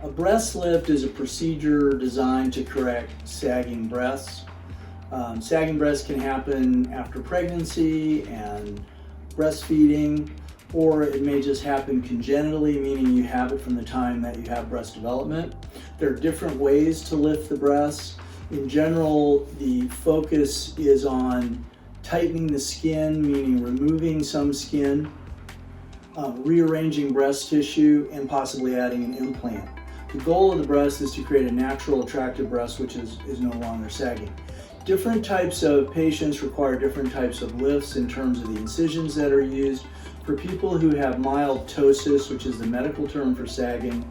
A breast lift is a procedure designed to correct sagging breasts. Sagging breasts can happen after pregnancy and breastfeeding, or it may just happen congenitally, meaning you have it from the time that you have breast development. There are different ways to lift the breasts. In general, the focus is on tightening the skin, meaning removing some skin, rearranging breast tissue, and possibly adding an implant. The goal of the breast is to create a natural, attractive breast which is no longer sagging. Different types of patients require different types of lifts in terms of the incisions that are used. For people who have mild ptosis, which is the medical term for sagging,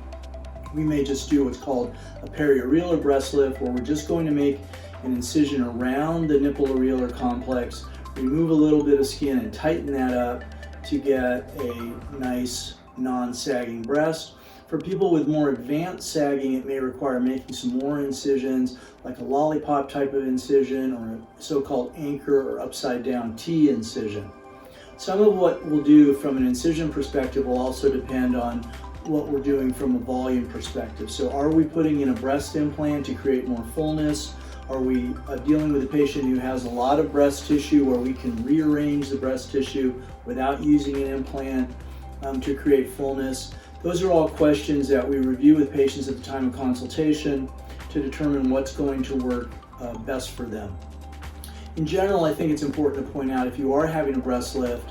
we may just do what's called a periareolar breast lift, where we're just going to make an incision around the nipple-areolar complex, remove a little bit of skin and tighten that up to get a nice non-sagging breast. For people with more advanced sagging, it may require making some more incisions, like a lollipop type of incision or a so-called anchor or upside down T incision. Some of what we'll do from an incision perspective will also depend on what we're doing from a volume perspective. So are we putting in a breast implant to create more fullness? Are we dealing with a patient who has a lot of breast tissue where we can rearrange the breast tissue without using an implant to create fullness? Those are all questions that we review with patients at the time of consultation to determine what's going to work best for them. In general, I think it's important to point out, if you are having a breast lift,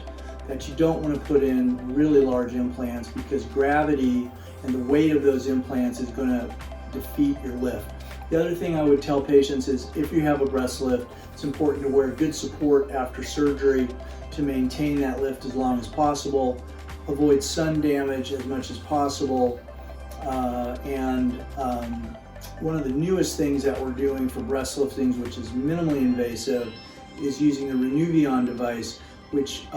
that you don't want to put in really large implants, because gravity and the weight of those implants is going to defeat your lift. The other thing I would tell patients is, if you have a breast lift, it's important to wear good support after surgery to maintain that lift as long as possible, avoid sun damage as much as possible, and one of the newest things that we're doing for breast liftings, which is minimally invasive, is using the Renuvion device, which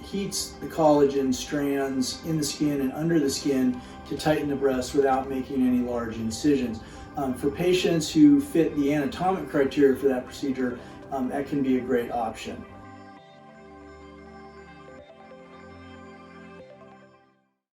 heats the collagen strands in the skin and under the skin to tighten the breast without making any large incisions. For patients who fit the anatomic criteria for that procedure, that can be a great option.